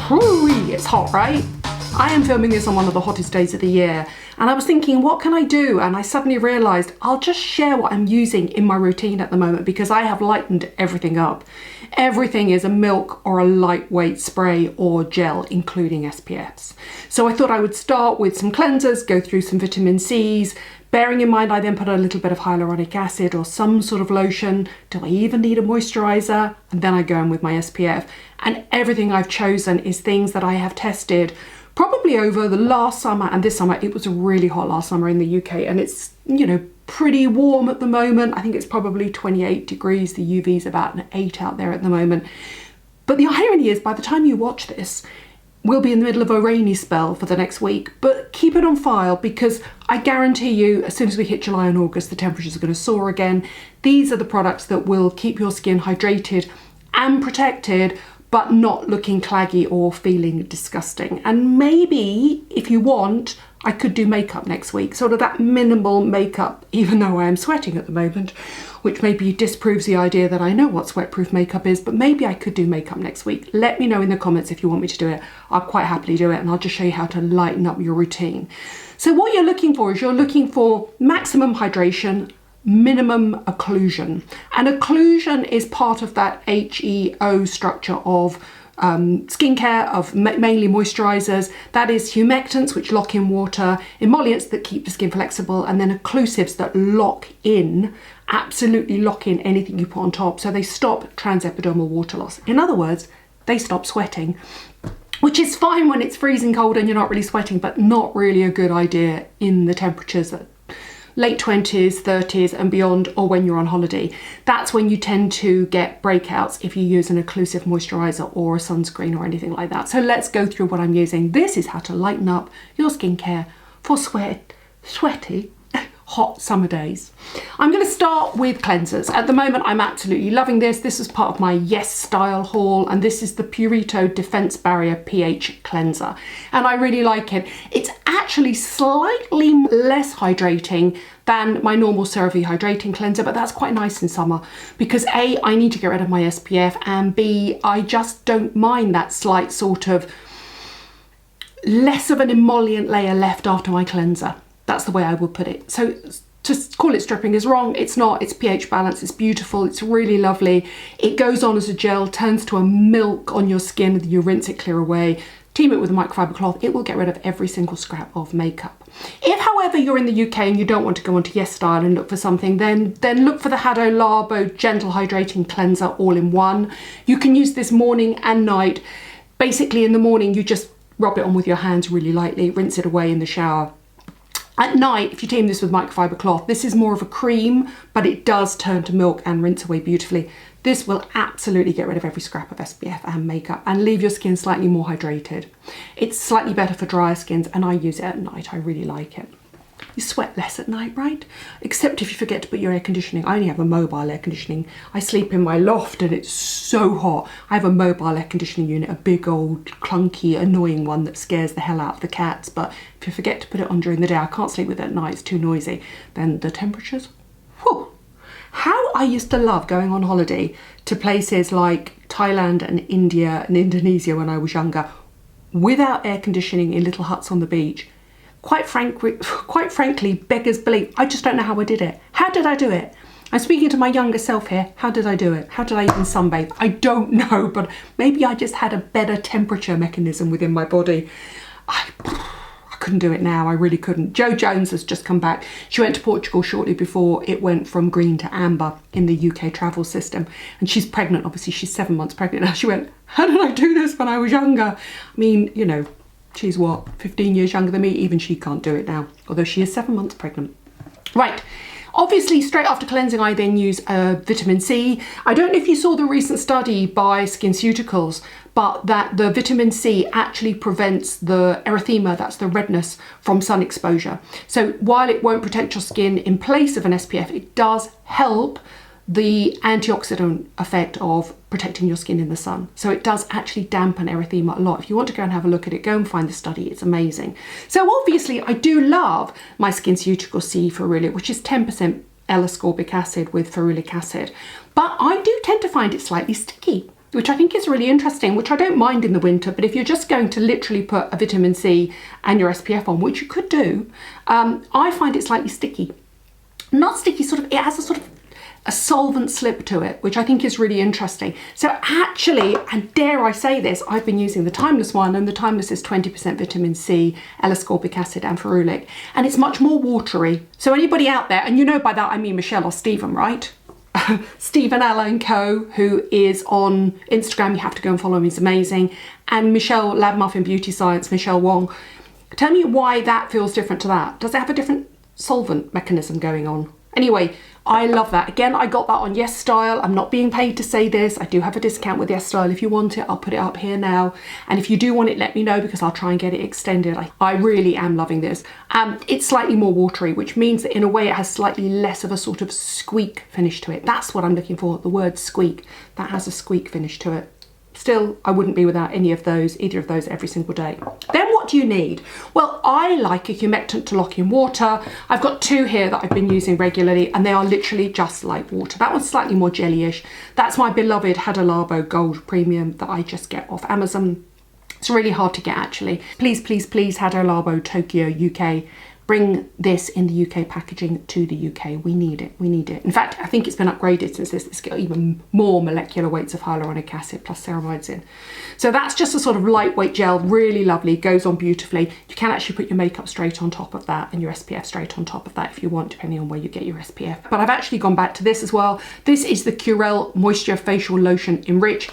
Whew, it's hot, right? I am filming this on one of the hottest days of the year, and I was thinking, what can I do? And I suddenly realised I'll just share what I'm using in my routine at the moment, because I have lightened everything up. Everything is a milk or a lightweight spray or gel, including SPFs. So I thought I would start with some cleansers, go through some vitamin C's, bearing in mind I then put a little bit of hyaluronic acid or some sort of lotion. Do I even need a moisturiser? And then I go in with my SPF. And everything I've chosen is things that I have tested probably over the last summer and this summer. It was a really hot last summer in the UK, and it's, you know, pretty warm at the moment. I think it's probably 28 degrees. The UV's about an 8 out there at the moment. But the irony is, by the time you watch this, we'll be in the middle of a rainy spell for the next week. But keep it on file, because I guarantee you, as soon as we hit July and August, the temperatures are going to soar again. These are the products that will keep your skin hydrated and protected, but not looking claggy or feeling disgusting. And maybe, if you want, I could do makeup next week, sort of that minimal makeup, even though I am sweating at the moment, which maybe disproves the idea that I know what sweat-proof makeup is, but maybe I could do makeup next week. Let me know in the comments if you want me to do it. I'll quite happily do it, and I'll just show you how to lighten up your routine. So what you're looking for is you're looking for maximum hydration, minimum occlusion. And occlusion is part of that HEO structure of skincare, of mainly moisturisers. That is humectants, which lock in water, emollients that keep the skin flexible, and then occlusives that lock in, absolutely lock in anything you put on top. So they stop transepidermal water loss. In other words, they stop sweating, which is fine when it's freezing cold and you're not really sweating, but not really a good idea in the temperatures that late 20s, 30s and beyond, or when you're on holiday. That's when you tend to get breakouts if you use an occlusive moisturiser or a sunscreen or anything like that. So let's go through what I'm using. This is how to lighten up your skincare for sweaty, hot summer days. I'm going to start with cleansers. At the moment, I'm absolutely loving this. This is part of my Yes Style haul, and this is the Purito Defense Barrier pH Cleanser. And I really like it. It's actually slightly less hydrating than my normal CeraVe hydrating cleanser, but that's quite nice in summer because A, I need to get rid of my SPF, and B, I just don't mind that slight sort of less of an emollient layer left after my cleanser. That's the way I would put it. So to call it stripping is wrong. It's not. It's pH balance. It's beautiful. It's really lovely. It goes on as a gel, turns to a milk on your skin, and you rinse it clear away. Team it with a microfiber cloth. It will get rid of every single scrap of makeup. If, however, you're in the UK and you don't want to go onto Yes Style and look for something, then look for the Hado Labo Gentle Hydrating Cleanser all-in-one. You can use this morning and night. Basically, in the morning, you just rub it on with your hands really lightly, rinse it away in the shower. At night, if you team this with microfiber cloth, this is more of a cream, but it does turn to milk and rinse away beautifully. This will absolutely get rid of every scrap of SPF and makeup and leave your skin slightly more hydrated. It's slightly better for drier skins, and I use it at night. I really like it. You sweat less at night, right? Except if you forget to put your air conditioning. I only have a mobile air conditioning. I sleep in my loft and it's so hot. I have a mobile air conditioning unit, a big old clunky annoying one that scares the hell out of the cats. But if you forget to put it on during the day, I can't sleep with it at night, it's too noisy. Then the temperatures, whew. How I used to love going on holiday to places like Thailand and India and Indonesia when I was younger, without air conditioning in little huts on the beach. Quite frankly, beggars belief, I just don't know how I did it. How did I do it? I'm speaking to my younger self here. How did I do it? How did I even sunbathe? I don't know, but maybe I just had a better temperature mechanism within my body. I couldn't do it now. I really couldn't. Jo Jones has just come back. She went to Portugal shortly before it went from green to amber in the UK travel system. And she's pregnant, obviously. She's 7 months pregnant now. She went, how did I do this when I was younger? I mean, you know, she's what, 15 years younger than me? Even she can't do it now, although she is 7 months pregnant. Right, obviously straight after cleansing I then use vitamin C. I don't know if you saw the recent study by SkinCeuticals, but that the vitamin C actually prevents the erythema, that's the redness, from sun exposure. So while it won't protect your skin in place of an SPF, it does help the antioxidant effect of protecting your skin in the sun. So it does actually dampen erythema a lot. If you want to go and have a look at it, go and find the study. It's amazing. So obviously I do love my SkinCeuticals C Ferulic, which is 10% L-ascorbic acid with ferulic acid. But I do tend to find it slightly sticky. which I think is really interesting, which I don't mind in the winter, but if you're just going to literally put a vitamin C and your SPF on, which you could do, I find it slightly sticky. Not sticky, sort of, it has a sort of a solvent slip to it, which I think is really interesting. So actually, and dare I say this, I've been using the Timeless one, and the Timeless is 20% vitamin C, L-ascorbic acid and ferulic, and it's much more watery. So anybody out there, and you know by that I mean Michelle or Stephen, right? Stephen Allen Co, who is on Instagram, you have to go and follow him, he's amazing. And Michelle, Lab Muffin Beauty Science, Michelle Wong. Tell me why that feels different to that. Does it have a different solvent mechanism going on? Anyway, I love that. Again, I got that on Yes Style. I'm not being paid to say this. I do have a discount with Yes Style. If you want it, I'll put it up here now. And if you do want it, let me know, because I'll try and get it extended. I really am loving this. It's slightly more watery, which means that in a way it has slightly less of a sort of squeak finish to it. That's what I'm looking for, the word squeak. That has a squeak finish to it. Still, I wouldn't be without either of those every single day. Then what do you need? Well, I like a humectant to lock in water. I've got two here that I've been using regularly, and they are literally just like water. That one's slightly more jellyish. That's my beloved Hada Labo Gold Premium that I just get off Amazon. It's really hard to get, actually. Please, please, please, Hada Labo Tokyo UK. Bring this in the UK packaging to the UK. We need it, we need it. In fact, I think it's been upgraded since this. It's got even more molecular weights of hyaluronic acid plus ceramides in. So that's just a sort of lightweight gel, really lovely, goes on beautifully. You can actually put your makeup straight on top of that and your SPF straight on top of that if you want, depending on where you get your SPF. But I've actually gone back to this as well. This is the Curel Moisture Facial Lotion Enrich.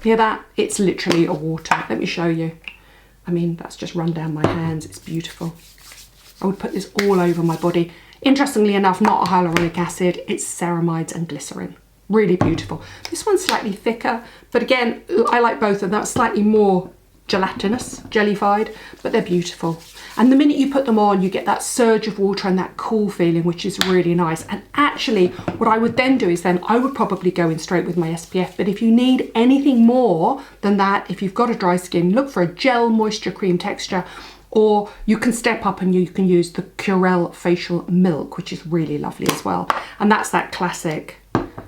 Hear that? It's literally a water. Let me show you. I mean, that's just run down my hands. It's beautiful. I would put this all over my body. Interestingly enough, not a hyaluronic acid, it's ceramides and glycerin. Really beautiful. This one's slightly thicker, but again, I like both of them. Slightly more gelatinous, jellified, but they're beautiful. And the minute you put them on, you get that surge of water and that cool feeling, which is really nice. And actually, what I would then do is I would probably go in straight with my SPF. But if you need anything more than that, if you've got a dry skin, look for a gel moisture cream texture, or you can step up and you can use the Curel Facial Milk, which is really lovely as well. And that's that classic,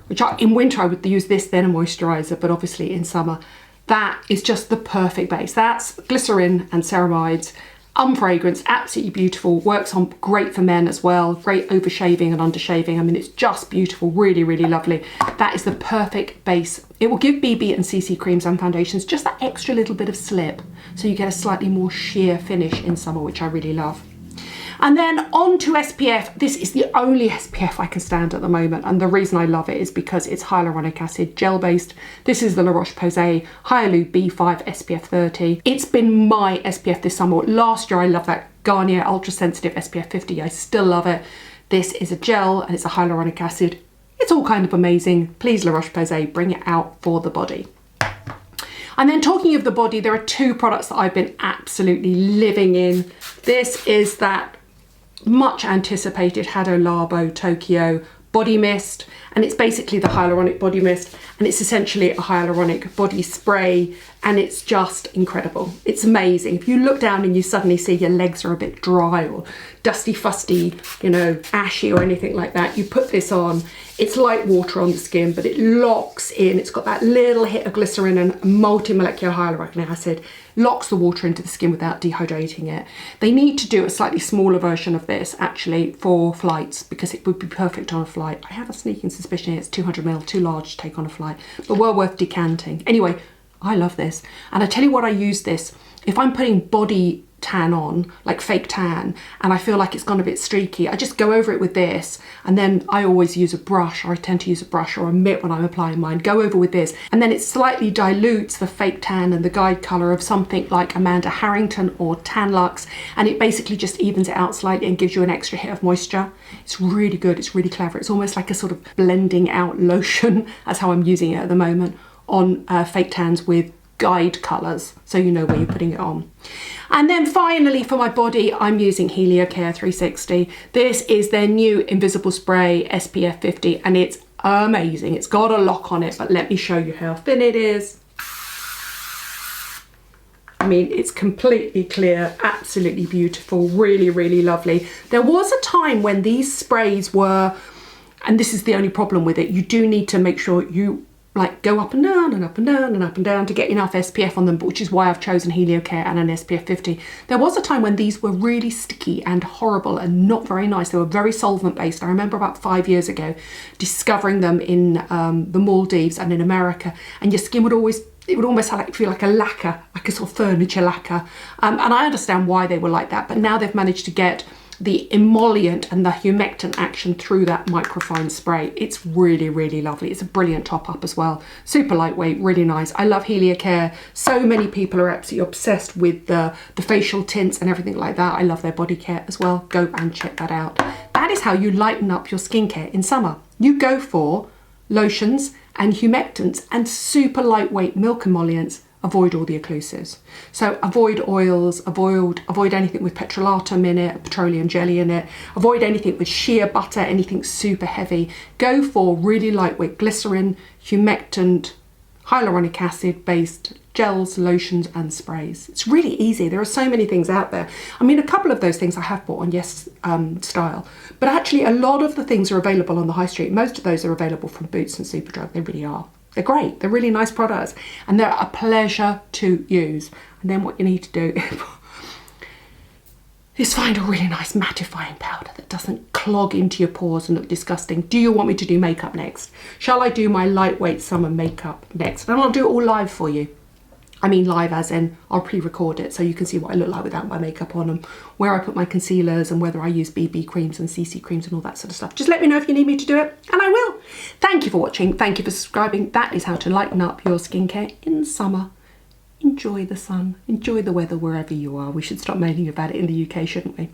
which in winter I would use this, then a moisturizer, but obviously in summer, that is just the perfect base. That's glycerin and ceramides. Unfragranced, absolutely beautiful, works on great for men as well, great over shaving and under shaving. I mean, it's just beautiful, really, really lovely. That is the perfect base. It will give BB and CC creams and foundations just that extra little bit of slip, so you get a slightly more sheer finish in summer, which I really love. And then on to SPF. This is the only SPF I can stand at the moment, and the reason I love it is because it's hyaluronic acid gel based. This is the La Roche-Posay Hyalu B5 SPF 30. It's been my SPF this summer. Last year I loved that Garnier Ultra Sensitive SPF 50. I still love it. This is a gel and it's a hyaluronic acid. It's all kind of amazing. Please, La Roche-Posay, bring it out for the body. And then talking of the body, there are two products that I've been absolutely living in. This is that much anticipated Hada Labo Tokyo body mist, and it's basically the hyaluronic body mist, and it's essentially a hyaluronic body spray, and it's just incredible. It's amazing. If you look down and you suddenly see your legs are a bit dry or dusty, fusty, you know, ashy or anything like that, you put this on. It's like water on the skin, but it locks in. It's got that little hit of glycerin and multi-molecular hyaluronic acid, locks the water into the skin without dehydrating it. They need to do a slightly smaller version of this actually for flights, because it would be perfect on a flight. I have a sneaking suspicion it's 200 ml, too large to take on a flight, but well worth decanting. Anyway, I love this. And I tell you what, I use this if I'm putting body tan on, like fake tan, and I feel like it's gone a bit streaky. I just go over it with this, and then I always use a brush, or I tend to use a brush or a mitt when I'm applying mine. Go over with this, and then it slightly dilutes the fake tan and the guide colour of something like Amanda Harrington or Tan Luxe, and it basically just evens it out slightly and gives you an extra hit of moisture. It's really good. It's really clever. It's almost like a sort of blending out lotion. That's how I'm using it at the moment on fake tans with guide colours, so you know where you're putting it on. And then finally for my body, I'm using HelioCare 360. This is their new invisible spray SPF 50, and it's amazing. It's got a lock on it, but let me show you how thin it is. I mean, it's completely clear, absolutely beautiful, really, really lovely. There was a time when these sprays were, and this is the only problem with it, you do need to make sure you like go up and down and up and down and up and down to get enough SPF on them, which is why I've chosen Helio Care and an SPF 50. There was a time when these were really sticky and horrible and not very nice. They were very solvent based. I remember about 5 years ago discovering them in the Maldives and in America, and your skin would always, it would almost feel like a lacquer, like a sort of furniture lacquer. And I understand why they were like that, but now they've managed to get the emollient and the humectant action through that microfine spray. It's really, really lovely. It's a brilliant top up as well. Super lightweight, really nice. I love Helio Care. So many people are absolutely obsessed with the facial tints and everything like that. I love their body care as well. Go and check that out. That is how you lighten up your skincare in summer. You go for lotions and humectants and super lightweight milk emollients. Avoid all the occlusives. So avoid oils, avoid anything with petrolatum in it, petroleum jelly in it, avoid anything with shea butter, anything super heavy. Go for really lightweight glycerin, humectant, hyaluronic acid based gels, lotions and sprays. It's really easy. There are so many things out there. I mean, a couple of those things I have bought on Yes Style, but actually a lot of the things are available on the high street. Most of those are available from Boots and Superdrug. They really are. They're great. They're really nice products and they're a pleasure to use. And then what you need to do is find a really nice mattifying powder that doesn't clog into your pores and look disgusting. Do you want me to do makeup next? Shall I do my lightweight summer makeup next? And I'll do it all live for you. I mean live as in I'll pre-record it so you can see what I look like without my makeup on and where I put my concealers and whether I use BB creams and CC creams and all that sort of stuff. Just let me know if you need me to do it and I will. Thank you for watching. Thank you for subscribing. That is how to lighten up your skincare in summer. Enjoy the sun. Enjoy the weather wherever you are. We should stop moaning about it in the UK, shouldn't we?